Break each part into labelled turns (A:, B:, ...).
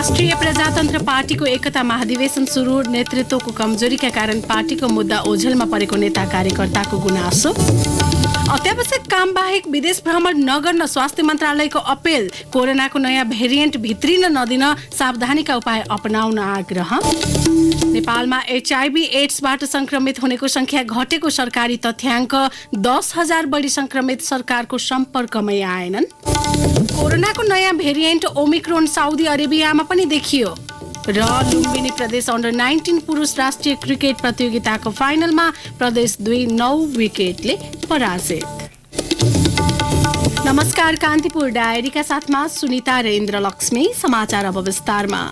A: राष्ट्रिय प्रजातन्त्र पार्टीको एकता महाधिवेशन सुरु। नेतृत्वको कमजोरीका कारण पार्टीको मुद्दा ओझेलमा परेको नेता कार्यकर्ताको गुनासो। अत्यावश्यक काम बाहेक विदेश भ्रमण नगर्न स्वास्थ्य मन्त्रालयको अपिल। कोरोनाको नयाँ भेरिएन्ट भित्रिन नदिन सावधानीका उपाय अपनाउन आग्रह। नेपालमा HIV एड्सबाट संक्रमित हुनेको संख्या घटेको सरकारी तथ्याङ्क। 10,000 बढी संक्रमित सरकारको सम्पर्कमै आएनन्। कोरोनाको नयाँ भेरिएन्ट ओमिक्रोन साउदी अरेबियामा पनि देखियो। र लुम्बिनी प्रदेश अन्डर 19 पुरुष राष्ट्रिय क्रिकेट प्रतियोगिताको फाइनलमा प्रदेश 9 विकेटले पराजित। नमस्कार, कान्तिपुर डायरीका साथमा सुनिता र इन्द्रलक्ष्मी। समाचार अब विस्तारमा।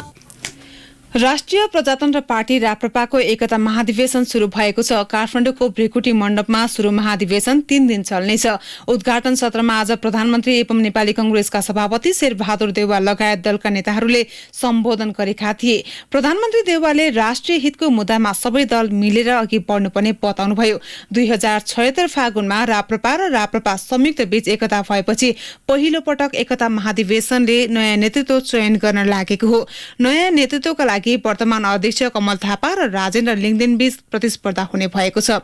B: राष्ट्रिय प्रजातन्त्र पार्टी राप्रपाको एकता महाधिवेशन शुरू भएको छ। काठमाडौँको भ्रिकुटी मण्डपमा शुरू महाधिवेशन 3 दिन चल्नेछ। उद्घाटन सत्रमा आज प्रधानमन्त्री एवं नेपाली कंग्रेसका सभापति शेरबहादुर देउवा लगायत दलका नेताहरूले सम्बोधन गरेका थिए। प्रधानमन्त्री देउवाले राष्ट्रिय हितको मुद्दामा सबै दल मिलेर अघि बढ्नुपर्ने बताउनुभयो। 2076 फागुनमा राप्रपा र राप्रपा संयुक्त बीच एकता भएपछि पहिलो पटक एकता महाधिवेशनले नयाँ नेतृत्व चयन गर्न लागेको हो। नयाँ नेतृत्वका लागि वर्तमान अध्यक्ष कमल थापा र राजेन्द्र लिङदेन बीच प्रतिस्पर्धा हुने भएको छ।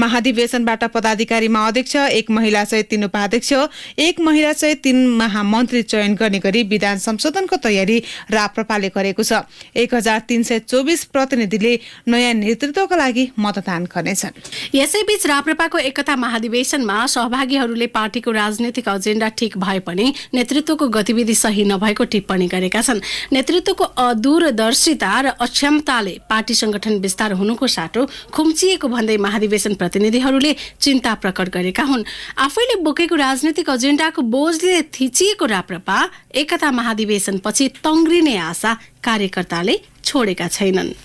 B: महाधिवेशनबाट पदाधिकारीमा अध्यक्ष, 1 महिला सहित 3 उपाध्यक्ष, 1 महिला सहित 3 महामन्त्री चयन गर्ने गरी विधान संशोधनको तयारी राप्रपाले गरेको छ। 1324 प्रतिनिधिले नयाँ नेतृत्वका लागि मतदान गर्नेछन्।
A: यसैबीच राप्रपाको एकता महाधिवेशनमा सहभागीहरूले पार्टीको राजनीतिक एजेन्डा ठिक भए पनि नेतृत्वको गतिविधि सही नभएको टिप्पणी गरेका छन्। नेतृत्वको अदूरदर्शी र अक्षमताले पार्टी संगठन विस्तार हुनुको साटो खुम्चिएको भन्दै महाधिवेशन प्रतिनिधिहरूले चिन्ता प्रकट गरेका हुन्। आफैले बोकेको राजनीतिक एजेन्डाको बोझले थिचिएको राप्रपा एकता महाधिवेशनपछि तङ्ग्रिने आशा कार्यकर्ताले छोडेका छैनन्।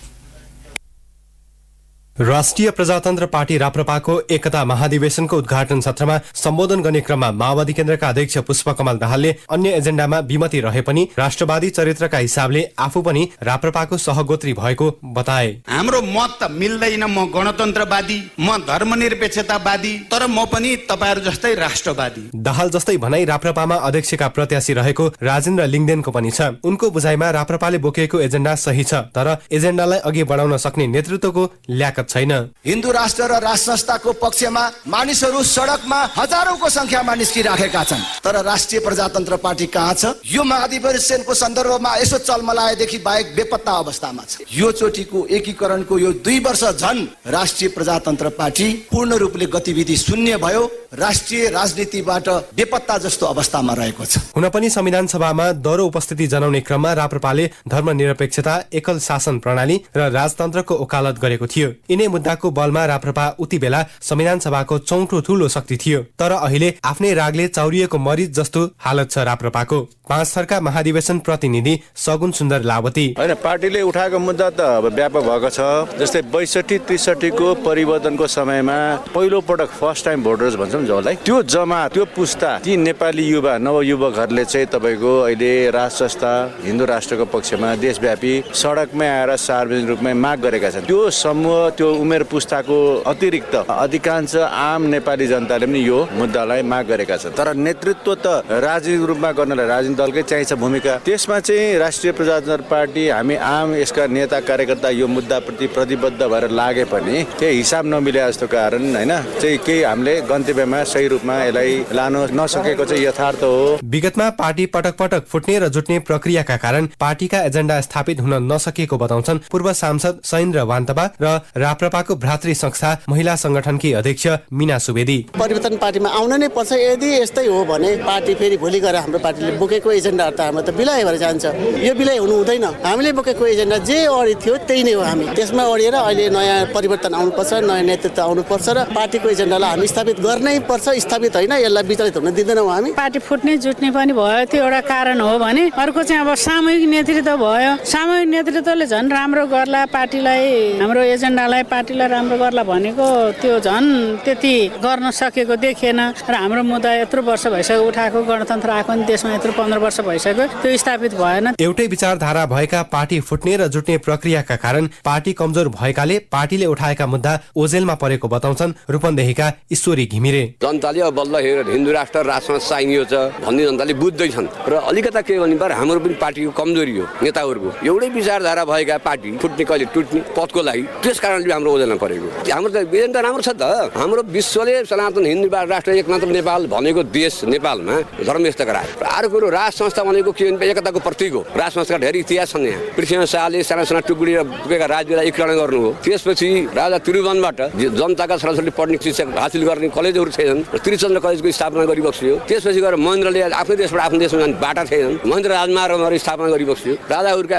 C: राष्ट्रिय प्रजातन्त्र पार्टी राप्रपाको एकता महाधिवेशनको उद्घाटन सत्रमा सम्बोधन गर्ने क्रममा माओवादी केन्द्रका अध्यक्ष पुष्पकमल दाहालले अन्य एजेन्डामा विमति रहे पनि राष्ट्रवादी चरित्रका हिसाबले आफू पनि राप्रपाको सहगोत्री भएको बताए।
D: हाम्रो मत त मिल्दैन। म गणतन्त्रवादी, म धर्मनिरपेक्षतावादी, तर म पनि तपाईहरु जस्तै राष्ट्रवादी।
C: दाहाल जस्तै भनाई राप्रपामा अध्यक्षका प्रत्याशी रहेको राजेन्द्र लिङदेनको पनि छ। उनको बुझाइमा राप्रपाले बोकेको एजेन्डा सही छ, तर एजेन्डालाई अघि बढाउन सक्ने नेतृत्वको ल्याकत छैन।
E: हिन्दू राष्ट्र र राष्ट्र संस्थाको पक्षमा मानिसहरू सडकमा हजारौंको संख्यामा निस्किराखेका छन्, तर राष्ट्रिय प्रजातन्त्र पार्टी कहाँ छ? यो महाधिवेशनको सन्दर्भमा यसो चलमलाएदेखि बाहेक बेपत्ता अवस्थामा छ। यो चोटिको एकीकरणको यो 2 वर्ष झन राष्ट्रिय प्रजातन्त्र पार्टी पूर्ण रूपले गतिविधि शून्य भयो। राष्ट्रिय राजनीतिबाट बेपत्ता जस्तो अवस्थामा रहेको छ।
C: हुन पनि संविधान सभामा दह्रो उपस्थिति जनाउने क्रममा राप्रपाले धर्मनिरपेक्षता, एकल शासन प्रणाली र राजतन्त्रको वकालत गरेको थियो। यिनै मुद्दाको बलमा राप्रपा उति बेला संविधान सभाको चौथो ठूलो शक्ति थियो, तर अहिले आफ्नै रागले चाउरिएको मरिच जस्तो हालत छ राप्रपाको। 5 थरका महाधिवेशन प्रतिनिधि सगुन सुन्दर लावती।
F: हैन, पार्टीले उठाएको मुद्दा त अब व्यापक भएको छ। जस्तै 62-63 को परिवर्तनको समयमा पहिलो पटक फर्स्ट टाइम भोटर्स भन्छौँ जसलाई, त्यो जमात, त्यो पुस्ता, ती नेपाली युवा नवयुवकहरूले चाहिँ तपाईको अहिले राष्ट्र संस्था, हिन्दू राष्ट्रको पक्षमा देशव्यापी सडकमै आएर सार्वजनिक रूपमा माग गरेका छन्। त्यो समूह, त्यो उमेर पुस्ताको अतिरिक्त अधिकांश आम नेपाली जनताले पनि यो मुद्दालाई माग गरेका छन्। तर नेतृत्व त राजनीतिक रूपमा गर्नलाई राजनीतिक दलकै चाहिन्छ भूमिका। त्यसमा चाहिँ राष्ट्रिय प्रजातन्त्र पार्टी, हामी आम यसका नेता कार्यकर्ता यो मुद्दाप्रति प्रतिबद्ध भएर लागे पनि त्यही हिसाब नमिले जस्तो कारण हैन चाहिँ केही हामीले गन्तव्यमा सही रूपमा यसलाई लान नसकेको चाहिँ यथार्थ हो।
C: विगतमा पार्टी पटक पटक फुट्ने र जुट्ने प्रक्रियाका कारण पार्टीका एजेन्डा स्थापित हुन नसकेको बताउँछन् पूर्व सांसद सैन्द्र वान्तवा र राप्रपाको भ्रातृ संस्था महिला संगठनकी अध्यक्ष मीना सुवेदी।
G: परिवर्तन पार्टीमा आउन नै पर्छ। यदि यस्तै हो भने पार्टी फेरि भोलि गएर हाम्रो पार्टीले बोकेको एजेन्डाहरु त हाम्रो त बिलाइ भएर जान्छ। यो बिलाइ हुनु हुँदैन। हामीले बोकेको एजेन्डा जे अडि थियो त्यही नै हो। हामी त्यसमा अडिएर अहिले नयाँ परिवर्तन आउनुपर्छ, नयाँ नेतृत्व आउनुपर्छ र पार्टीको एजेन्डालाई हामी स्थापित गर्नै पर्छ। स्थापित होइन, यसलाई विचलित हुन दिँदैनौँ हामी।
H: पार्टी फुट्ने जुट्ने पनि भयो, त्यो एउटा कारण हो भने अर्को चाहिँ अब सामूहिक नेतृत्व भयो। सामूहिक नेतृत्वले झन् राम्रो गर्ला, पार्टीलाई, हाम्रो एजेन्डालाई समुदाय पार्टीलाई राम्रो गर्ला भनेको त्यो झन् त्यति गर्न सकेको देखिएन र हाम्रो मुद्दा यत्रो वर्ष भइसक्यो उठाएको गणतन्त्र आएको नि देशमा यत्रो 15 वर्ष भइसक्यो त्यो स्थापित भएन।
C: एउटै विचारधारा भएका पार्टी फुट्ने र जुट्ने प्रक्रियाका कारण पार्टी कमजोर भएकाले पार्टीले उठाएका मुद्दा ओझेलमा परेको बताउँछन् रूपन्देहीका ईश्वरी घिमिरे।
I: जनताले अब बल्ल हिन्दू राष्ट्र राष्ट्रमा चाहियो छ भन्ने जनताले बुझ्दैछन् र अलिकता के भने पर हाम्रो पनि पार्टीको कमजोरी हो नेताहरूको एउटै विचारधारा भएका पार्टी फुट्ने कहिले टुट्ने पदको लागि त्यस कारणले हाम्रो ओझेलमा परेको। हाम्रो त एजेन्डा राम्रो छ त हाम्रो विश्वले सनातन हिन्दू राष्ट्र एकमात्र नेपाल भनेको देश नेपालमा धर्मस्थ गरायो। अर्को कुरो राज संस्था भनेको के भने एकताको प्रतीक हो। राज संस्थाका धेरै इतिहास छन् यहाँ। पृथ्वी शाहले साना साना टुक्री पुगेका राज्यलाई एकीकरण गर्नु हो। त्यसपछि राजा त्रिभुवनबाट जनताका छोराछोरीले पढ्ने शिक्षा हासिल गर्ने कलेजहरू थिएनन् र त्रिचन्द्र कलेजको स्थापना गरिबक्सियो। त्यसपछि गएर महेन्द्रले आफ्नै देशबाट आफ्नो देशमा जाने बाटा थिएनन् महेन्द्र राजमार्गहरू स्थापना गरिबक्सियो। राजाहरूका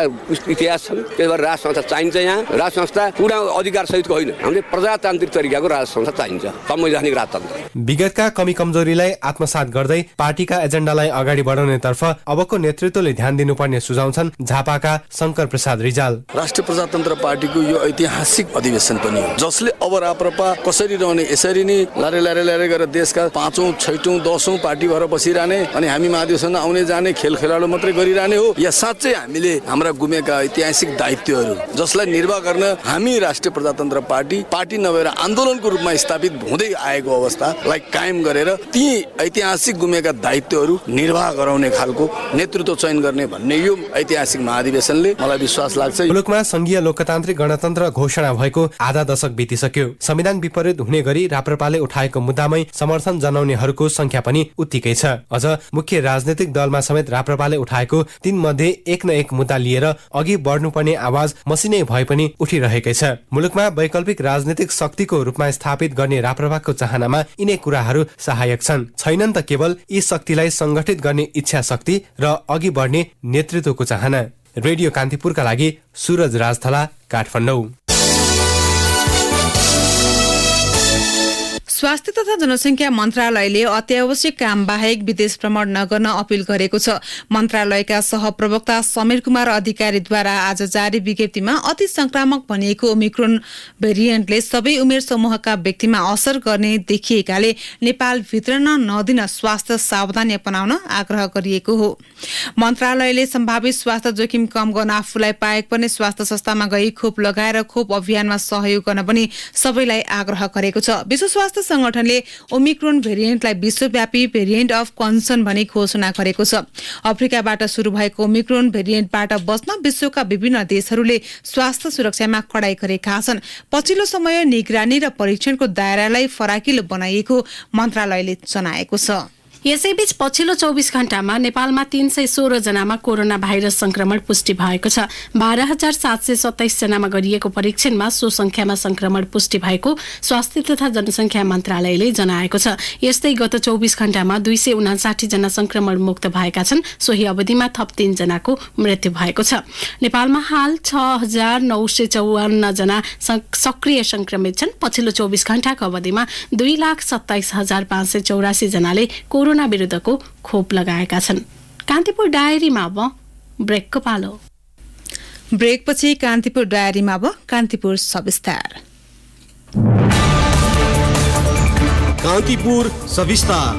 I: इतिहास छन् त्यही भएर राज संस्था चाहिन्छ। यहाँ राज संस्था पूर्ण अधिकार सहितको होइन हामीले प्रजातान्त्रिक तरिकाको राज संस्था चाहिन्छ संवैधानिक राजतन्त्र।
C: विगतका कमी कमजोरीलाई आत्मसात गर्दै पार्टीका एजेन्डालाई अगाडि बढाउनेतर्फ अबको नेतृत्वले ध्यान दिनुपर्ने सुझाउँछन् झापाका शंकर प्रसाद रिजाल।
J: राष्ट्रिय प्रजातन्त्र पार्टीको यो ऐतिहासिक अधिवेशन पनि हो जसले अब राप्रपा कसरी रहने यसरी नै लारे गरेर देशका 5औं 6औं 10औं पार्टी भएर बसिरहने अनि हामी महाधिवेशन आउने जाने खेल खेलाडो मात्रै गरिरहने हो या साँच्चै हामीले हाम्रा गुमेका ऐतिहासिक दायित्वहरू जसलाई निर्वाह गर्न हामी राष्ट्रिय प्रजातन्त्र पार्टी नभएर आन्दोलनको रूपमा स्थापित हुँदै आएको अवस्थालाई कायम गरेर ती ऐतिहासिक गुमेका दायित्वहरू निर्वाह गराउने खालको नेतृत्व चयन गर्ने भन्ने यो ऐतिहासिक महाधिवेशनले मलाई विश्वास लाग्छ।
C: मुलुकमा संघीय लोकतान्त्रिक गणतन्त्र घोषणा भएको आधा दशक बितिसक्यो। संविधान विपरीत हुने गरी राप्रपाले उठाएको मुद्दामै समर्थन जनाउनेहरूको संख्या पनि उत्तिकै छ। अझ मुख्य राजनैतिक दलमा समेत राप्रपाले उठाएको 3 मध्ये एक न एक मुद्दा लिएर अघि बढ्नुपर्ने आवाज मसिनै भए पनि उठिरहेकै छ। मुलुकमा वैकल्पिक राजनीतिक शक्तिको रूपमा स्थापित गर्ने राप्रपाको चाहनामा यिनै कुराहरू सहायक छन्। छैनन् त केवल यी शक्तिलाई संगठित गर्ने इच्छा शक्ति र अघि बढ्ने नेतृत्वको चाहना। रेडियो कान्तिपुरका लागि सूरज राजथला, काठमाडौँ।
B: स्वास्थ्य तथा जनसंख्या मन्त्रालयले अत्यावश्यक काम बाहेक विदेश भ्रमण नगर्न अपील गरेको छ। मन्त्रालयका सहप्रवक्ता समीर कुमार अधिकारीद्वारा आज जारी विज्ञप्तिमा अति संक्रामक भनिएको ओमिक्रोन भेरिएन्टले सबै उमेर समूहका व्यक्तिमा असर गर्ने देखिएकाले नेपाल भित्रन नदिन स्वास्थ्य सावधानी अपनाउन आग्रह गरिएको हो। मन्त्रालयले सम्भावित स्वास्थ्य जोखिम कम गर्न आफूलाई पाएक पर्ने स्वास्थ्य संस्थामा गई खोप लगाएर खोप अभियानमा सहयोग गर्न पनि सबैलाई आग्रह गरेको छ। विश्व स्वास्थ्य संगठनले ओमिक्रोन भेरिएन्टलाई विश्वव्यापी भेरिएन्ट अफ कन्सर्न भनी घोषणा गरेको छ। अफ्रिकाबाट शुरू भएको ओमिक्रोन भेरिएन्टबाट बच्न विश्वका विभिन्न देशहरूले स्वास्थ्य सुरक्षामा कडाई गरेका छन्। पछिल्लो समय निगरानी र परीक्षणको दायरालाई फराकिलो बनाइएको मन्त्रालयले जनाएको छ।
A: यसैबीच पछिल्लो 24 घण्टामा नेपालमा 316 जनामा कोरोना भाइरस संक्रमण पुष्टि भएको छ। 12,727 जनामा गरिएको परीक्षणमा सो संख्यामा संक्रमण पुष्टि भएको स्वास्थ्य तथा जनसंख्या मन्त्रालयले जनाएको छ। यस्तै गत 24 घण्टामा 259 जना संक्रमण मुक्त भएका छन्। सोही अवधिमा थप 3 जनाको मृत्यु भएको छ। नेपालमा हाल 6,954 जना सक्रिय संक्रमित छन्। पछिल्लो 24 घण्टाको अवधिमा 2,27,584 जनाले कोरोना विरुद्धको खोप लगाएका छन्। कान्तिपुर डायरीमा अब ब्रेकको पालो।
B: ब्रेकपछि कान्तिपुर डायरीमा अब कान्तिपुर सविस्तार।
K: कान्तिपुर सविस्तार।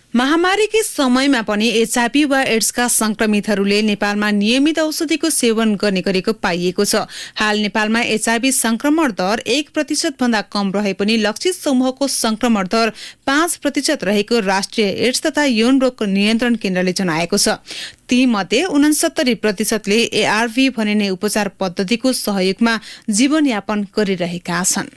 B: महामारीकै समयमा पनि एचआईभी वा एड्सका संक्रमितहरूले नेपालमा नियमित औषधिको सेवन गर्ने गरेको पाइएको छ। हाल नेपालमा एचआईभी संक्रमण दर 1% भन्दा कम रहे पनि लक्षित समूहको संक्रमण दर 5% रहेको राष्ट्रिय एड्स तथा यौन रोग नियन्त्रण केन्द्रले जनाएको छ। ती मध्ये 69% एआरभी भनिने उपचार पद्धतिको सहयोगमा जीवनयापन गरिरहेका छन्।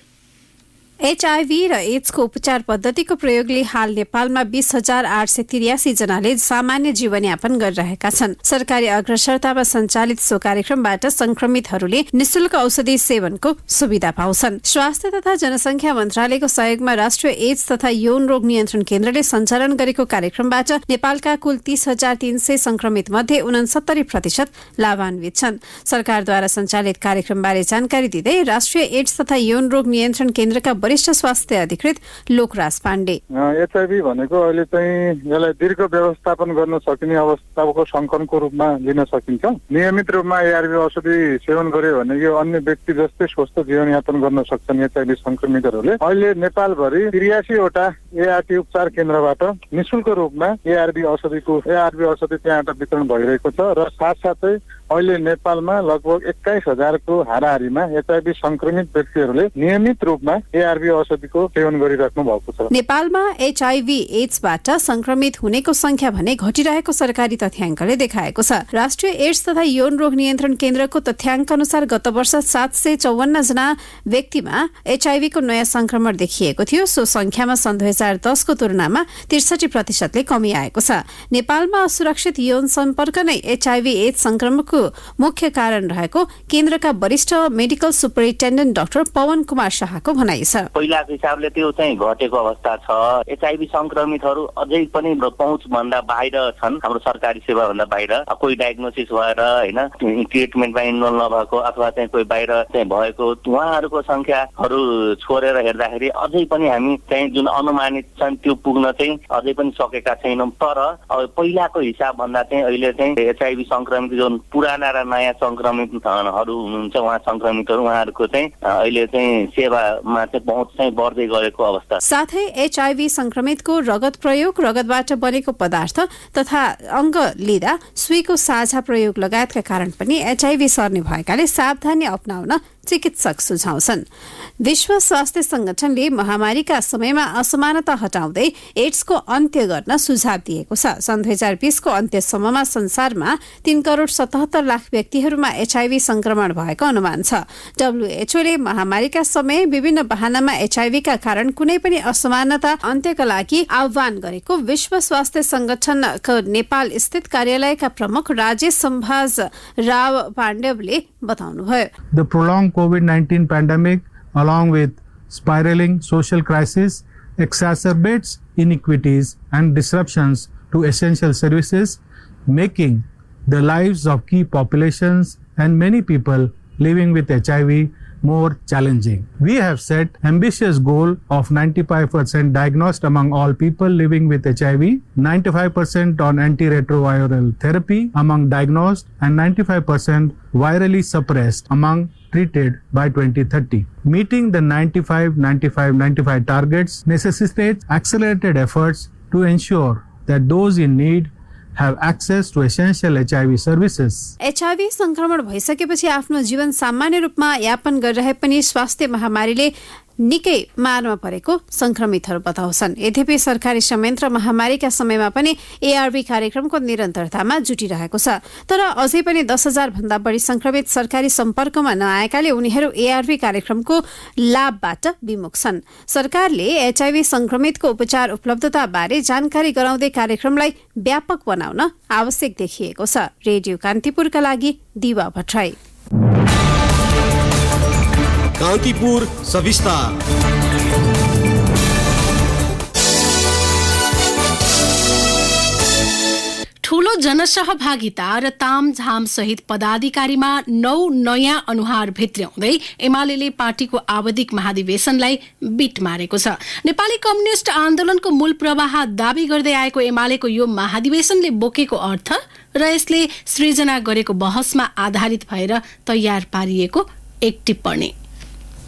L: एचआईभी र एड्सको उपचार पद्धतिको प्रयोगले हाल नेपालमा 20,883 जनाले सामान्य जीवनयापन गरिरहेका छन्। सरकारी अग्रसरतामा सञ्चालित सो कार्यक्रमबाट संक्रमितहरूले निशुल्क औषधि सेवनको सुविधा पाउँछन्। स्वास्थ्य तथा जनसंख्या मन्त्रालयको सहयोगमा राष्ट्रिय एड्स तथा यौन रोग नियन्त्रण केन्द्रले सञ्चालन गरेको कार्यक्रमबाट नेपालका कुल 30,300 संक्रमित मध्ये 69% लाभान्वित छन्। सरकारद्वारा सञ्चालित कार्यक्रमबारे जानकारी दिँदै राष्ट्रिय एड्स तथा यौन रोग नियन्त्रण केन्द्रका वरिष्ठ स्वास्थ्य अधिकृत लोकराज पाण्डे।
K: एचआईभी भनेको अहिले चाहिँ यसलाई दीर्घ व्यवस्थापन गर्न सकिने अवस्थाको सङ्कटको रूपमा लिन सकिन्छ। नियमित रूपमा एआरभी औषधि सेवन गर्यो भने यो अन्य व्यक्ति जस्तै स्वस्थ जीवनयापन गर्न सक्छन् एचआईभी संक्रमितहरूले। अहिले नेपालभरि 83 वटा एआरटी उपचार केन्द्रबाट निशुल्क रूपमा एआरभी औषधि त्यहाँबाट वितरण भइरहेको छ र साथसाथै अहिले नेपालमा लगभग 21,000 को हाराहारीमा एचआईभी संक्रमित व्यक्तिहरूले नियमित रूपमा एआरभी औषधिको सेवन गरिराख्नु भएको छ।
L: नेपालमा एचआईभी एड्सबाट संक्रमित हुनेको संख्या भने घटिरहेको सरकारी तथ्याङ्कले देखाएको छ। राष्ट्रिय एड्स तथा यौन रोग नियन्त्रण केन्द्रको तथ्याङ्क अनुसार गत वर्ष 754 जना व्यक्तिमा एचआईभी को नयाँ संक्रमण देखिएको थियो। सो संख्यामा सन् 2010 को तुलनामा 63% कमी आएको छ। नेपालमा असुरक्षित यौन सम्पर्क नै एचआईभी एड्स संक्रमणको मुख्य कारण रहेको केन्द्रका वरिष्ठ medical superintendent doctor Pawan Kumar शाहको भनाइ छ।
M: पहिलाको हिसाबले त्यो चाहिँ घटेको अवस्था छ। एचआईभी संक्रमितहरू अझै पनि पहुँच भन्दा बाहिर छन्, हाम्रो सरकारी सेवा भन्दा बाहिर। कोही डायग्नोसिस भएर हैन ट्रिटमेन्टमा इन्भल्भ नभएको अथवा चाहिँ कोही बाहिर चाहिँ भएको उहाँहरूको संख्याहरू छोडेर हेर्दाखेरि अझै पनि हामी चाहिँ जुन अनुमानित छन् त्यो पुग्न चाहिँ अझै पनि सकेका छैनौँ। तर पहिलाको हिसाब भन्दा चाहिँ अहिले चाहिँ एचआईभी संक्रमित जुन पुराना र नयाँ संक्रमितहरू हुनुहुन्छ उहाँहरूको चाहिँ अहिले चाहिँ सेवामा चाहिँ पहुँच चाहिँ बढ्दै गएको अवस्था।
L: साथै एचआईभी संक्रमितको रगत प्रयोग, रगतबाट बनेको पदार्थ तथा अङ्ग लिँदा सुईको साझा प्रयोग लगायतका कारण पनि एचआईभी सर्ने भएकाले सावधानी अपनाउन चिकित्सक सुझाउँछन्। विश्व स्वास्थ्य संगठनले महामारीका समयमा असमानता हटाउँदै एड्सको अन्त्य गर्न सुझाव दिएको छ। सन् 2020 को अन्त्यसम्ममा संसारमा 3,77,00,000 व्यक्तिहरूमा एचआईभी संक्रमण भएको अनुमान छ। डब्ल्युएचओले महामारीका समय विभिन्न बहानामा एचआईभीका कारण कुनै पनि असमानता अन्त्यका लागि आह्वान गरेको विश्व स्वास्थ्य संगठनको नेपाल स्थित कार्यालयका प्रमुख राजेश सम्भाज राव पाण्डेवले बताउनुभयो।
N: COVID-19 pandemic, along with spiraling social crisis, exacerbates inequities and disruptions to essential services, making the lives of key populations and many people living with HIV more challenging. We have set ambitious goal of 95% diagnosed among all people living with HIV, 95% on antiretroviral therapy among diagnosed, and 95% virally suppressed among treated by 2030. Meeting the 95-95-95 targets necessitates accelerated efforts to ensure that those in need have access to essential HIV services.
L: HIV संक्रमण भइसकेपछि आफ्नो जीवन सामान्य रूपमा यापन गरिरहे पनि स्वास्थ्य महामारीले निकै मारमा परेको संक्रमितहरू बताउँछन्। यद्यपि सरकारी संयन्त्र महामारीका समयमा पनि एआरभी कार्यक्रमको निरन्तरतामा जुटिरहेको छ। तर अझै पनि 10,000 भन्दा बढी संक्रमित सरकारी सम्पर्कमा नआएकाले उनीहरू एआरभी कार्यक्रमको लाभबाट विमुख छन्। सरकारले एचआईभी संक्रमितको उपचार उपलब्धता बारे जानकारी गराउँदै कार्यक्रमलाई व्यापक बनाउन आवश्यक देखिएको छ। रेडियो कान्तिपुरका लागि दिवा भट्टराई।
O: कान्तिपुर सविस्तार।
A: ठूलो जनसहभागिता र तामझाम सहित पदाधिकारीमा 9 नयाँ अनुहार भित्र्याउँदै एमाले पार्टीको आवधिक महाधिवेशनलाई बिट मारेको छ। नेपाली कम्युनिस्ट आन्दोलनको मूल प्रवाह दाबी गर्दै आएको एमालेको यो महाधिवेशनले बोकेको अर्थ र यसले सृजना गरेको बहसमा आधारित भएर तयार पारिएको एक टिप्पणी।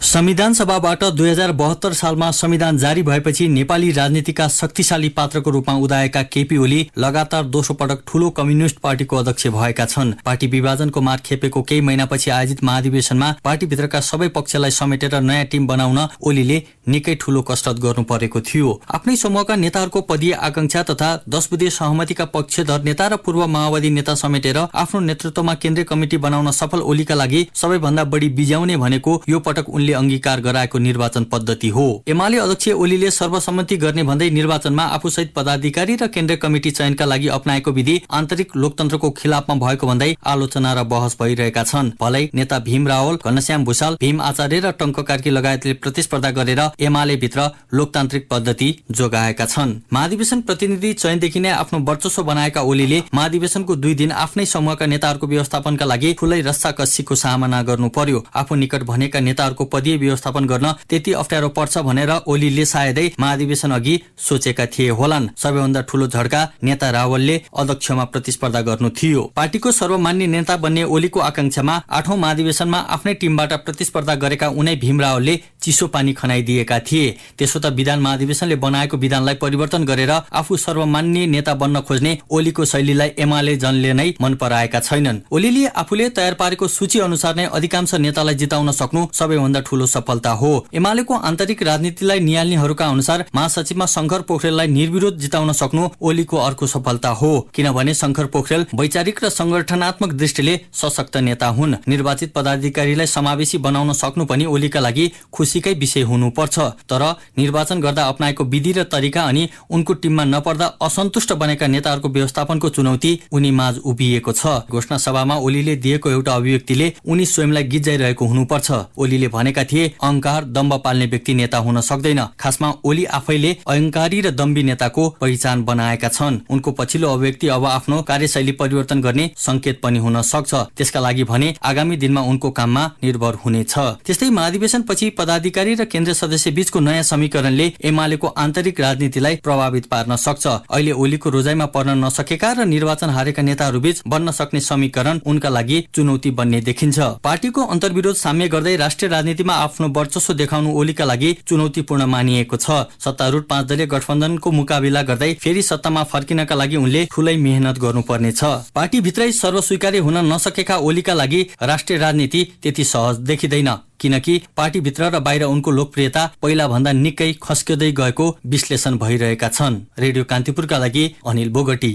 P: संविधान सभाबाट 2072 सालमा संविधान जारी भएपछि नेपाली राजनीतिका शक्तिशाली पात्रको रूपमा उदाएका केपी ओली लगातार दोस्रो पटक ठूलो कम्युनिस्ट पार्टीको अध्यक्ष भएका छन्। पार्टी विभाजनको मार खेपेको केही महिनापछि आयोजित महाधिवेशनमा पार्टीभित्रका सबै पक्षलाई समेटेर नयाँ टिम बनाउन ओलीले निकै ठूलो कसरत गर्नु परेको थियो। आफ्नै समूहका नेताहरूको पदीय आकांक्षा तथा 10 बुँदे सहमतिका पक्षधर नेता र पूर्व माओवादी नेता समेटेर आफ्नो नेतृत्वमा केन्द्रीय कमिटी बनाउन सफल ओलीका लागि सबैभन्दा बढी बिजाउने भनेको यो पटक उनले अंगीकार गराएको निर्वाचन पद्धति हो। एमाले अध्यक्ष ओलीले सर्वसम्मति गर्ने भन्दै निर्वाचनमा आफूसहित पदाधिकारी र केन्द्रीय कमिटी चयनका लागि अपनाएको विधि आन्तरिक लोकतन्त्रको खिलाफमा भएको भन्दै आलोचना र बहस भइरहेका छन्। भलै नेता भीम रावल, घनश्याम भूषाल, भीम आचार्य र टंक कार्की लगायतले प्रतिस्पर्धा गरेर एमाले भित्र लोकतान्त्रिक पद्धति जोगाएका छन्। महाधिवेशन प्रतिनिधि चयनदेखि नै आफ्नो वर्चस्व बनाएका ओलीले महाधिवेशनको 2 दिन आफ्नै समूहका नेताहरूको व्यवस्थापनका लागि ठूलै रस्साकस्सीको सामना गर्नु पर्यो। आफू निकट भनेका नेताहरूको संसदीय व्यवस्थापन गर्न त्यति अप्ठ्यारो पर्छ भनेर ओलीले सायदै महाधिवेशन अघि सोचेका थिए होलान्। सबैभन्दा ठूलो झड्का नेता रावलले अध्यक्षमा प्रतिस्पर्धा गर्नु थियो। पार्टीको सर्वमान्य नेता बन्ने ओलीको आकांक्षामा 8औं महाधिवेशनमा आफ्नै टिमबाट प्रतिस्पर्धा गरेका उनै भीम रावलले चिसो पानी खनाइदिएका थिए। त्यसो त विधान महाधिवेशनले बनाएको विधानलाई परिवर्तन गरेर आफू सर्वमान्य नेता बन्न खोज्ने ओलीको शैलीलाई एमाले जनले नै मन पराएका छैनन्। ओलीले आफूले तयार पारेको सूची अनुसार नै अधिकांश नेतालाई जिताउन सक्नु सबैभन्दा ठूलो सफलता हो। एमालेको आन्तरिक राजनीतिलाई नियाल्नेहरूका अनुसार महासचिवमा शंकर पोखरेललाई निर्विरोध जिताउन सक्नु ओलीको अर्को सफलता हो, किनभने शंकर पोखरेल वैचारिक र संगठनात्मक दृष्टिले सशक्त नेता हुन्। निर्वाचित पदाधिकारीलाई समावेशी बनाउन सक्नु पनि ओलीका लागि खुसीकै विषय हुनुपर्छ। तर निर्वाचन गर्दा अपनाएको विधि र तरिका अनि उनको टिममा नपर्दा असन्तुष्ट बनेका नेताहरूको व्यवस्थापनको चुनौती उनी माझ उभिएको छ। घोषणा सभामा ओलीले दिएको एउटा अभिव्यक्तिले उनी स्वयंलाई गिज्जाइरहेको हुनुपर्छ। ओलीले भनेका थिए अहंकार दम्ब पाल्ने व्यक्ति नेता हुन सक्दैन। खासमा ओली आफैले अहंकारी र दम्बी नेताको पहिचान बनाएका छन्। उनको पछिल्लो अभिव्यक्ति अब आफ्नो कार्यशैली परिवर्तन गर्ने संकेत पनि हुन सक्छ। त्यसका लागि भने आगामी दिनमा उनको काममा निर्भर हुनेछ। त्यस्तै महाधिवेशन पछि पदाधिकारी र केन्द्रीय सदस्य बीचको नयाँ समीकरणले एमालेको आन्तरिक राजनीतिलाई प्रभावित पार्न सक्छ। अहिले ओलीको रोजाइमा पर्न नसकेका र निर्वाचन हारेका नेताहरू बीच बन्न सक्ने समीकरण उनका लागि चुनौती बन्ने देखिन्छ। पार्टीको अन्तर्विरोध साम्य गर्दै राष्ट्रिय राजनीतिमा आफ्नो वर्चस्व देखाउनु ओलीका लागि चुनौतीपूर्ण मानिएको छ। सत्तारूढ 5 दलीय गठबन्धनको मुकाबिला गर्दै फेरि सत्तामा फर्किनका लागि उनले ठूलै मेहनत गर्नुपर्नेछ। पार्टीभित्रै सर्वस्वीकार्य हुन नसकेका ओलीका लागि राष्ट्रिय राजनीति त्यति सहज देखिँदैन, किनकि पार्टीभित्र र बाहिर उनको लोकप्रियता पहिला भन्दा निकै खस्किँदै गएको विश्लेषण भइरहेका छन्। रेडियो कान्तिपुरका लागि अनिल बोगटी।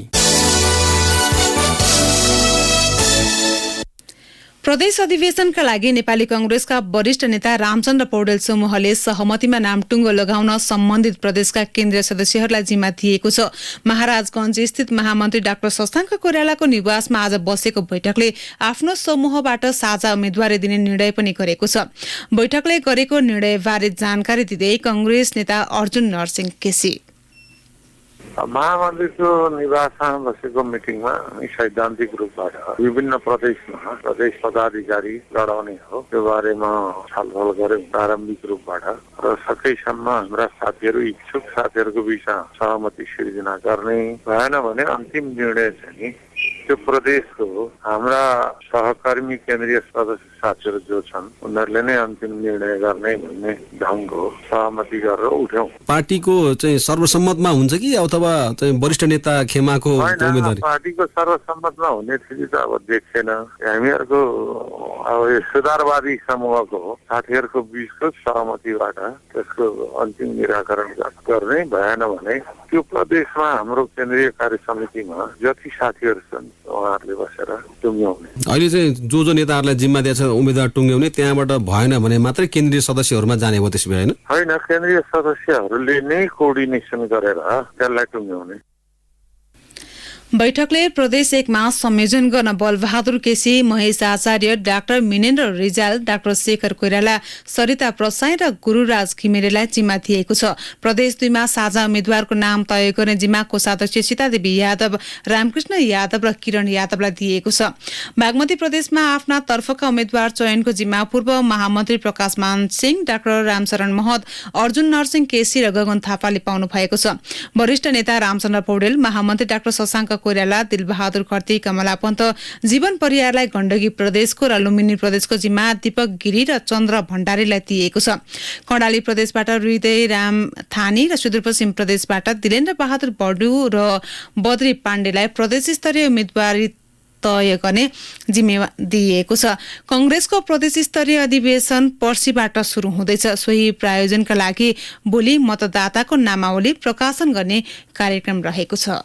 B: प्रदेश अधिवेशनका लागि नेपाली कंग्रेसका वरिष्ठ नेता रामचन्द्र पौडेल समूहले सहमतिमा नाम टुङ्गो लगाउन सम्बन्धित प्रदेशका केन्द्रीय सदस्यहरूलाई जिम्मा दिएको छ। महाराजगञ्ज स्थित महामन्त्री डाक्टर शशाङ्क कोइरालाको निवासमा आज बसेको बैठकले आफ्नो समूहबाट साझा उम्मेद्वारी दिने निर्णय पनि गरेको छ। बैठकले गरेको निर्णयबारे जानकारी दिँदै कंग्रेस नेता अर्जुन नरसिंह केसी
K: महामन्त्रीको निवासमा बसेको मिटिङमा सैद्धान्तिक रूपबाट विभिन्न प्रदेशमा प्रदेश पदाधिकारी लडाउने हो त्यो बारेमा छलफल गर्यौं प्रारम्भिक रूपबाट र सकेसम्म हाम्रा साथीहरू इच्छुक साथीहरूको बीचमा सहमति सिर्जना गर्ने भएन भने अन्तिम निर्णय चाहिँ त्यो प्रदेशको हाम्रा सहकर्मी केन्द्रीय सदस्य साथीहरू जो छन् उनीहरूले नै अन्तिम निर्णय गर्ने भन्ने ढङ्ग हो सहमति गरेर उठ्यौं।
O: पार्टीको चाहिँ सर्वसम्मतमा हुन्छ कि अथवा चाहिँ वरिष्ठ नेता खेमाको उम्मेदवारी?
K: पार्टीको सर्वसम्मतमा हुने स्थिति त अब देखेन। हामीहरूको अब यो सुधारवादी समूहको साथीहरूको बीचको सहमतिबाट त्यसको अन्तिम निराकरण गर्ने भएन भने त्यो प्रदेशमा हाम्रो केन्द्रीय कार्य समितिमा जति साथीहरू छन् उहाँहरूले बसेर टुङ्ग्याउने।
O: अहिले चाहिँ जो नेताहरूलाई जिम्मा दिएछ उम्मेदवार टुङ्ग्याउने त्यहाँबाट भएन भने मात्रै केन्द्रीय सदस्यहरूमा जाने हो त्यसो भए होइन?
K: केन्द्रीय सदस्यहरूले नै कोअर्डिनेसन गरेर त्यसलाई टुङ्ग्याउने।
B: बैठकले प्रदेश 1 मा संयोजन गर्न बलबहादुर केसी, महेश आचार्य, डाक्टर मिनेन्द्र रिजाल, डाक्टर शेखर कोइराला, सरिता प्रसाई र गुरुराज घिमिरेलाई जिम्मा दिएको छ। प्रदेश 2 मा साझा उम्मेद्वारको नाम तय गर्ने जिम्मा कोषाध्यक्ष सीतादेवी यादव, रामकृष्ण यादव र किरण यादवलाई दिएको छ। बागमती प्रदेशमा आफ्ना तर्फका उम्मेद्वार चयनको जिम्मा पूर्व महामन्त्री प्रकाश मान सिंह, डाक्टर रामशरण महत, अर्जुन नरसिंह केसी र गगन थापाले पाउनु भएको छ। वरिष्ठ नेता रामचन्द्र पौडेल, महामन्त्री डाक्टर शशाङ्क कोइराला, दिलबहादुर खर्ती, कमला पन्त, जीवन परियारलाई गण्डकी प्रदेशको र लुम्बिनी प्रदेशको जिम्मा दीपक गिरी र चन्द्र भण्डारीलाई दिएको छ। कर्णाली प्रदेशबाट हृदय राम थानी र सुदूरपश्चिम प्रदेशबाट दिलेन्द्र बहादुर बडु र बद्री पाण्डेलाई प्रदेश स्तरीय उम्मेद्वारी तय गर्ने जिम्मेवार दिएको छ। कंग्रेसको प्रदेश स्तरीय अधिवेशन पर्सिबाट शुरू हुँदैछ। सोही प्रायोजनका लागि भोलि मतदाताको नामावली प्रकाशन गर्ने कार्यक्रम रहेको छ।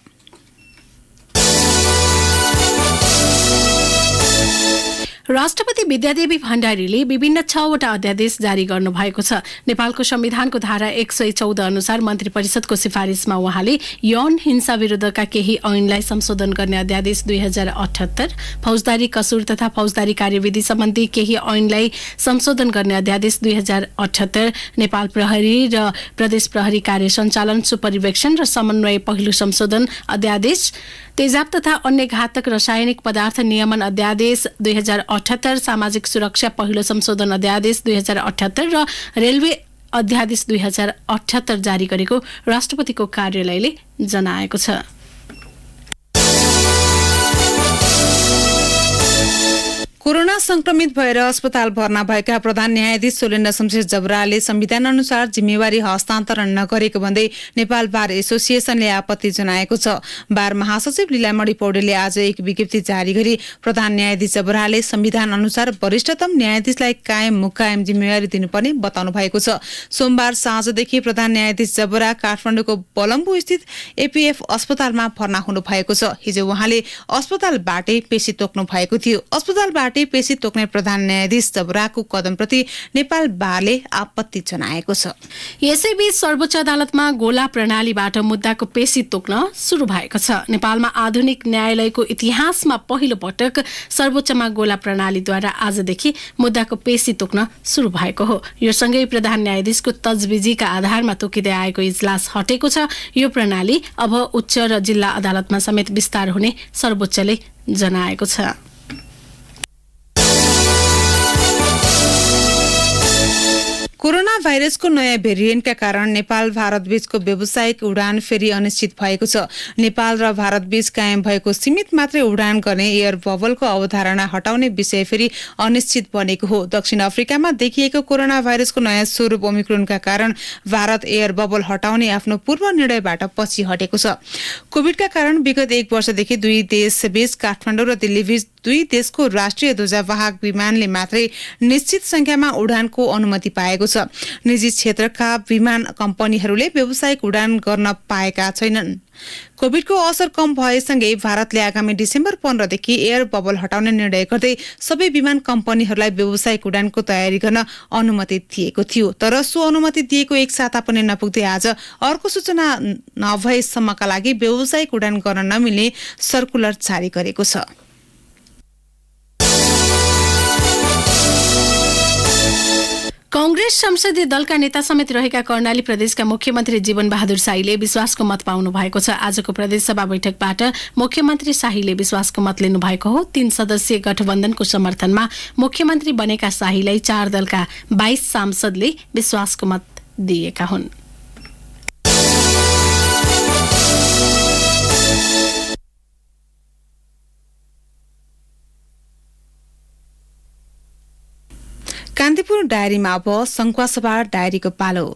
A: राष्ट्रपति विद्यादेवी भण्डारीले विभिन्न 6वटा अध्यादेश जारी गर्नु भएको छ। नेपालको संविधानको धारा 114 अनुसार मन्त्री परिषदको सिफारिसमा उहाँले यौन हिंसा विरुद्धका केही ऐनलाई संशोधन गर्ने अध्यादेश 2078, फौजदारी कसुर तथा फौजदारी कार्यविधि सम्बन्धी केही ऐनलाई संशोधन गर्ने अध्यादेश 2078, नेपाल प्रहरी र प्रदेश प्रहरी कार्य सञ्चालन सुपरिवेक्षण र समन्वय पहिलो संशोधन अध्यादेश तेजाब तथा अन्य घातक रासायनिक पदार्थ नियमन अध्यादेश 2078, सामाजिक सुरक्षा पहिलो संशोधन अध्यादेश 2078 र रेलवे अध्यादेश 2078 जारी गरेको राष्ट्रपतिको कार्यालयले जनाएको छ।
B: कोरोना संक्रमित भएर अस्पताल भर्ना भएका प्रधान न्यायाधीश सोलेन्द्र शमशेर जबराले संविधान अनुसार जिम्मेवारी हस्तान्तरण नगरेको भन्दै नेपाल बार एसोसिएसनले आपत्ति जनाएको छ। बार महासचिव लीलामणि पौडेलले आज एक विज्ञप्ति जारी गरी प्रधान न्यायाधीश जबराले संविधान अनुसार वरिष्ठतम न्यायाधीशलाई कायम मुकायम जिम्मेवारी दिनुपर्ने बताउनु भएको छ। सोमबार साँझदेखि प्रधान न्यायाधीश जबरा काठमाडौँको बलम्बु स्थित एपीएफ अस्पतालमा भर्ना हुनु भएको छ। हिजो उहाँले अस्पतालबाटै पेशी तोक्नु भएको थियो। अस्पतालबाट पेशी तोक्ने प्रधान न्यायाधीश जबराको कदमप्रति नेपाल बारले आपत्ति जनाएको छ।
A: यसैबीच सर्वोच्च अदालतमा गोला प्रणालीबाट मुद्दाको पेशी तोक्न सुरु भएको छ। नेपालमा आधुनिक न्यायालयको इतिहासमा पहिलो पटक सर्वोच्चमा गोला प्रणालीद्वारा आजदेखि मुद्दाको पेशी तोक्न सुरु भएको हो। यो सँगै प्रधान न्यायाधीशको तजविजीका आधारमा तोकिँदै आएको इजलास हटेको छ। यो प्रणाली अब उच्च र जिल्ला अदालतमा समेत विस्तार हुने सर्वोच्चले जनाएको छ।
B: कोरोना भाइरसको नयाँ भेरिएन्टका कारण नेपाल भारत बीचको व्यावसायिक उडान फेरि अनिश्चित भएको छ। नेपाल र भारत बीच कायम भएको सीमित मात्रै उडान गर्ने एयर बबलको अवधारणा हटाउने विषय फेरि अनिश्चित बनेको हो। दक्षिण अफ्रिकामा देखिएको कोरोना भाइरसको नयाँ स्वरूप ओमिक्रोनका कारण भारत एयर बबल हटाउने आफ्नो पूर्व निर्णयबाट पछि हटेको छ। कोभिडका कारण विगत एक वर्षदेखि दुई देशबीच काठमाडौँ र दिल्लीबीच दुई देशको राष्ट्रिय ध्वजावाहक विमानले मात्रै निश्चित संख्यामा उडानको अनुमति पाएको छ। निजी क्षेत्रका विमान कम्पनीहरूले व्यावसायिक उडान गर्न पाएका छैनन्। कोभिडको असर कम भएसँगै भारतले आगामी डिसेम्बर 15 देखि एयर बबल हटाउने निर्णय गर्दै सबै विमान कम्पनीहरूलाई व्यावसायिक उडानको तयारी गर्न अनुमति दिएको थियो। तर सो अनुमति दिएको एक साता पनि नपुग्दै आज अर्को सूचना नभएसम्मका लागि व्यावसायिक उडान गर्न नमिल्ने सर्कुलर जारी गरेको छ।
A: कांग्रेस संसदीय दलका नेता समेत रहेका कर्णाली प्रदेशका मुख्यमन्त्री जीवन बहादुर शाहीले विश्वासको मत पाउनु भएको छ। आजको प्रदेश सभा बैठकबाट मुख्यमन्त्री शाहीले विश्वासको मत लिनु भएको हो। 3 सदस्यीय गठबन्धनको समर्थनमा मुख्यमन्त्री बनेका शाहीलाई 4 दलका 22 सांसदले विश्वासको मत दिएका हुन्।
B: कान्तिपुर डायरीमा अब संखुवासभा डायरीको पालो।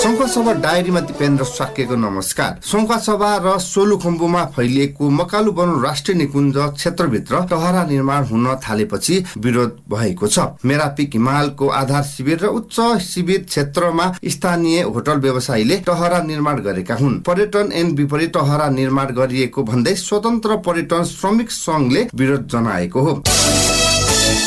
Q: संखुवासभा डायरीमा दिपेन्द्र साक्यको नमस्कार। संखुवासभा र सोलुखुम्बुमा फैलिएको मकालु वन राष्ट्रिय निकुञ्ज क्षेत्रभित्र टहरा निर्माण हुन थालेपछि विरोध भएको छ। मेरापिक हिमालको आधार शिविर र उच्च शिविर क्षेत्रमा स्थानीय होटल व्यवसायीले टहरा निर्माण गरेका हुन्। पर्यटन ऐन विपरीत टहरा निर्माण गरिएको भन्दै स्वतन्त्र पर्यटन श्रमिक संघले विरोध जनाएको हो।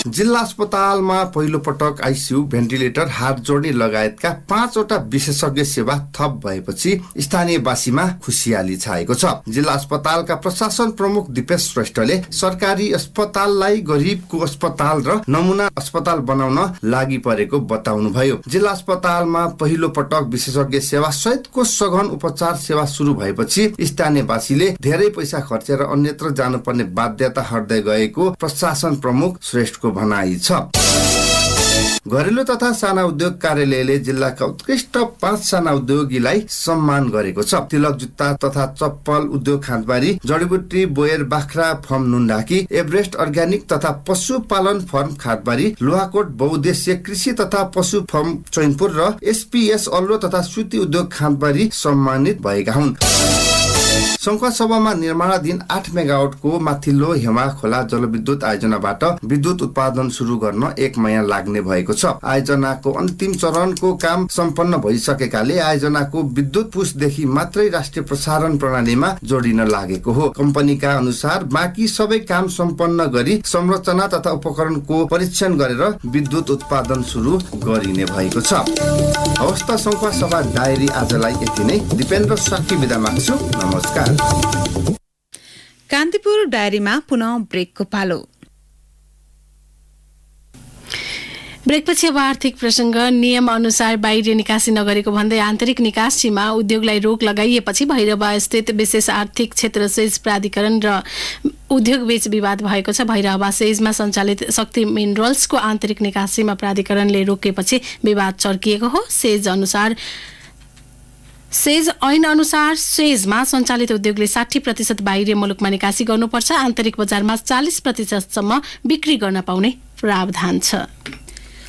Q: जिल्ला अस्पतालमा पहिलो पटक आइसियु, भेन्टिलेटर, हात जोड्ने लगायतका 5 वटा विशेषज्ञ सेवा थप भएपछि स्थानीयवासीमा खुसियाली छाएको छ। जिल्ला अस्पतालका प्रशासन प्रमुख दिपेश श्रेष्ठले सरकारी अस्पताललाई गरिबको अस्पताल र नमुना अस्पताल बनाउन लागि परेको बताउनुभयो। जिल्ला अस्पतालमा पहिलो पटक विशेषज्ञ सेवा सहितको सघन उपचार सेवा सुरु भएपछि स्थानीयवासीले धेरै पैसा खर्चेर अन्यत्र जानुपर्ने बाध्यता हट्दै गएको प्रशासन प्रमुख श्रेष्ठको भनाइ छ। घरेलु तथा साना उद्योग कार्यालयले जिल्लाका उत्कृष्ट 5 साना उद्योगीलाई सम्मान गरेको छ। तिलक जुत्ता तथा चप्पल उद्योग खाँदबारी, जडीबुटी बोयर बाख्रा फर्म नुनढाकी, एभरेस्ट अर्ग्यानिक तथा पशुपालन फर्म खाँदबारी, लोहाकोट बहुद्देश्य कृषि तथा पशु फर्म चैनपुर र एसपीएस अल्लो तथा सुती उद्योग खाँदबारी सम्मानित भएका हुन्। संखुवासभामा निर्माणाधीन 8 मेगावाटको माथिल्लो हेमा खोला जलविद्युत आयोजनाबाट विद्युत उत्पादन सुरु गर्न 1 महिना लाग्ने भएको छ। आयोजनाको अन्तिम चरणको काम सम्पन्न भइसकेकाले आयोजनाको विद्युत पुसदेखि मात्रै राष्ट्रिय प्रसारण प्रणालीमा जोडिन लागेको हो। कम्पनीका अनुसार बाँकी सबै काम सम्पन्न गरी संरचना तथा उपकरणको परीक्षण गरेर विद्युत उत्पादन सुरु गरिने भएको छ। हवस् त संखुवासभा डायरी आजलाई यति नै। दिपेन्द्र साक्की बिदा माग्छु। नमस्कार।
B: कान्तिपुर डायरीमा पुनः ब्रेकको पालो।
A: ब्रेकपछि अब आर्थिक प्रसङ्ग। नियम अनुसार बाहिर निकासी नगरेको भन्दै आन्तरिक निकासीमा उद्योगलाई रोक लगाइएपछि भैरवा स्थित विशेष आर्थिक क्षेत्र सेज प्राधिकरण र उद्योग बीच विवाद भएको छ। भैरवा सेजमा सञ्चालित शक्ति मिनरल्सको आन्तरिक निकासीमा प्राधिकरणले रोकेपछि विवाद चर्किएको हो। सेज ऐन अनुसार सेजमा सञ्चालित उद्योगले 60% बाहिरी मुलुकमा निकासी गर्नुपर्छ। आन्तरिक बजारमा 40%सम्म बिक्री गर्न पाउने प्रावधान छ।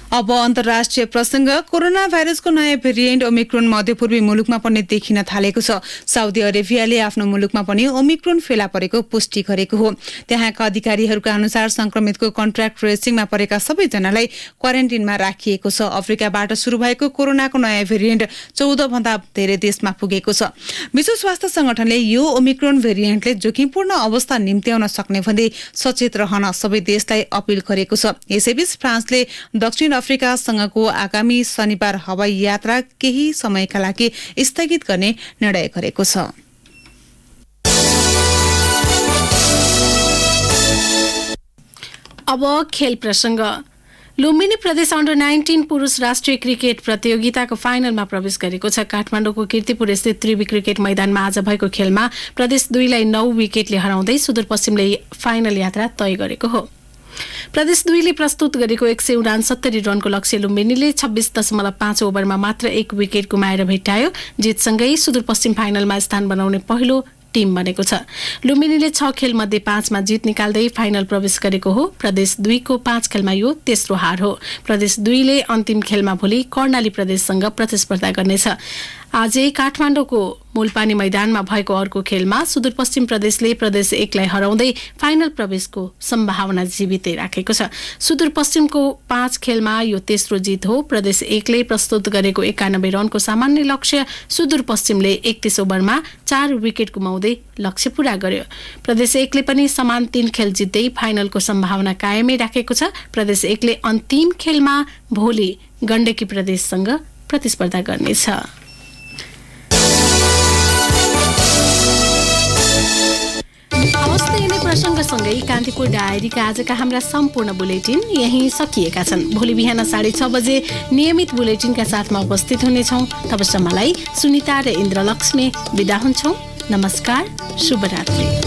B: अब अन्तर्राष्ट्रिय प्रसङ्ग। कोरोना भाइरसको नयाँ भेरिएन्ट ओमिक्रोन मध्यपूर्वी मुलुकमा पनि देखिन थालेको छ। साउदी अरेबियाले आफ्नो मुलुकमा पनि ओमिक्रोन फेला परेको पुष्टि गरेको हो। त्यहाँका अधिकारीहरूका अनुसार संक्रमितको कन्ट्र्याक्ट ट्रेसिङमा परेका सबैजनालाई क्वारेन्टिनमा राखिएको छ। अफ्रिकाबाट सुरु भएको कोरोनाको नयाँ भेरिएन्ट 14 भन्दा धेरै देशमा पुगेको छ। विश्व स्वास्थ्य संगठनले यो ओमिक्रोन भेरिएन्टले जोखिमपूर्ण अवस्था निम्त्याउन सक्ने भन्दै सचेत रहन सबै देशलाई अपील गरेको छ। यसैबीच फ्रान्सले दक्षिण अफ्रिकासँगको आगामी शनिबार हवाई यात्रा केही समयका लागि स्थगित गर्ने निर्णय गरेको छ।
A: अब खेल प्रसङ्ग। लुम्बिनी प्रदेश अन्डर 19 पुरुष राष्ट्रिय क्रिकेट प्रतियोगिताको फाइनलमा प्रवेश गरेको छ। काठमाडौँको कीर्तिपुर स्थित त्रिवी क्रिकेट मैदानमा आज भएको खेलमा प्रदेश 2 लाई 9 विकेटले हराउँदै सुदूरपश्चिमले फाइनल यात्रा तय गरेको हो। प्रदेश 2 ले प्रस्तुत गरेको 169 रनको लक्ष्य लुम्बिनीले 26.5 ओभरमा मात्र 1 विकेट गुमाएर भेट्टायो। जितसँगै सुदूरपश्चिम फाइनलमा स्थान बनाउने पहिलो टिम बनेको छ। लुम्बिनीले 6 खेलमध्ये 5 मा जित निकाल्दै फाइनल प्रवेश गरेको हो। प्रदेश 2 को 5 खेलमा यो तेस्रो हार हो। प्रदेश 2 ले अन्तिम खेलमा भोलि कर्णाली प्रदेशसँग प्रतिस्पर्धा गर्नेछ। आजै काठमाडौँको मूलपानी मैदानमा भएको अर्को खेलमा सुदूरपश्चिम प्रदेशले प्रदेश 1 लाई हराउँदै फाइनल प्रवेशको सम्भावना जीवितै राखेको छ। सुदूरपश्चिमको 5 खेलमा यो तेस्रो जित हो। प्रदेश 1 ले प्रस्तुत गरेको 91 रनको सामान्य लक्ष्य सुदूरपश्चिमले 31 ओभरमा 4 विकेट गुमाउँदै लक्ष्य पूरा गर्यो। प्रदेश 1 ले पनि समान 3 खेल जित्दै फाइनलको सम्भावना कायमै राखेको छ। प्रदेश 1 ले अन्तिम खेलमा भोलि गण्डकी प्रदेशसँग प्रतिस्पर्धा गर्नेछ। हवस् यिनै प्रसङ्गसँगै कान्तिपुर डायरीका आजका हाम्रा सम्पूर्ण बुलेटिन यही सकिएका छन्। भोलि बिहान 6:30 बजे नियमित बुलेटिनका साथमा उपस्थित हुनेछौँ। तबसम्मलाई सुनिता र इन्द्रलक्ष्मी बिदा हुन्छौँ। नमस्कार, शुभरात्रि।